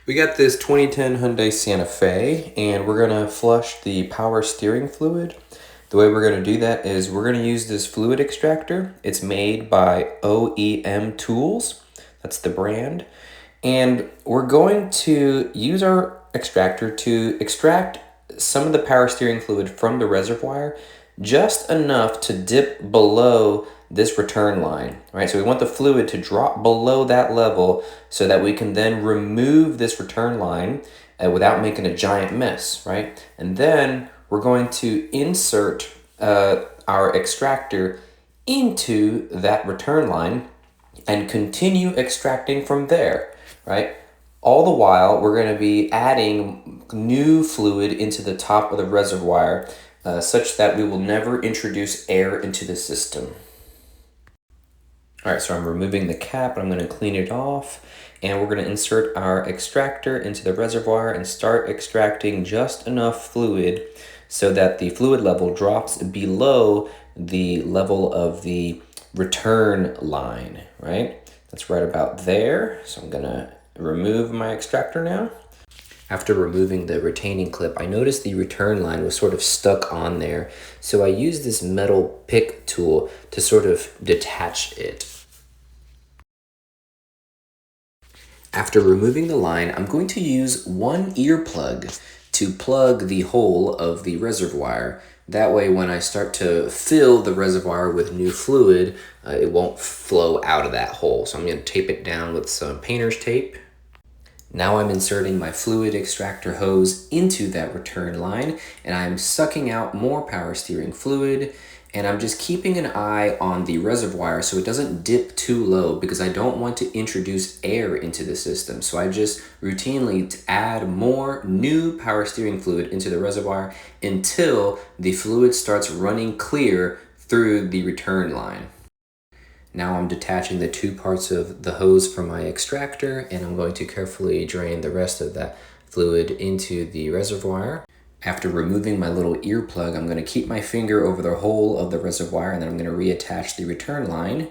We got this 2010 Hyundai Santa Fe, and we're gonna flush the power steering fluid. The way we're gonna do that is we're gonna use this fluid extractor. It's made by OEMTOOLS, that's the brand. And we're going to use our extractor to extract some of the power steering fluid from the reservoir, just enough to dip below this return line, right? So we want the fluid to drop below that level so that we can then remove this return line without making a giant mess, right? And then we're going to insert our extractor into that return line and continue extracting from there, right? All the while, we're going to be adding new fluid into the top of the reservoir such that we will never introduce air into the system. All right, so I'm removing the cap, and I'm going to clean it off, and we're going to insert our extractor into the reservoir and start extracting just enough fluid so that the fluid level drops below the level of the return line, right? That's right about there. So I'm going to remove my extractor now. After removing the retaining clip, I noticed the return line was sort of stuck on there. So I used this metal pick tool to sort of detach it. After removing the line, I'm going to use one earplug to plug the hole of the reservoir. That way, when I start to fill the reservoir with new fluid, it won't flow out of that hole. So I'm going to tape it down with some painter's tape. Now I'm inserting my fluid extractor hose into that return line, and I'm sucking out more power steering fluid, and I'm just keeping an eye on the reservoir so it doesn't dip too low because I don't want to introduce air into the system. So I just routinely add more new power steering fluid into the reservoir until the fluid starts running clear through the return line. Now I'm detaching the two parts of the hose from my extractor, and I'm going to carefully drain the rest of that fluid into the reservoir. After removing my little earplug, I'm going to keep my finger over the hole of the reservoir, and then I'm going to reattach the return line.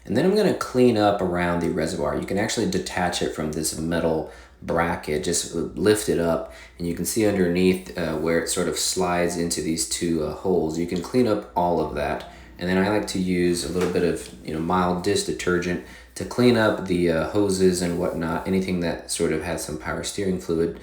And then I'm going to clean up around the reservoir. You can actually detach it from this metal bracket, just lift it up, and you can see underneath where it sort of slides into these two holes. You can clean up all of that. And then I like to use a little bit of mild dish detergent to clean up the hoses and whatnot, anything that sort of has some power steering fluid.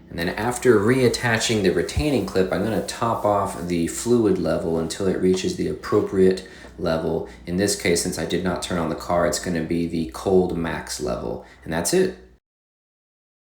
And then after reattaching the retaining clip, I'm going to top off the fluid level until it reaches the appropriate level. In this case, since I did not turn on the car, it's going to be the cold max level. And that's it.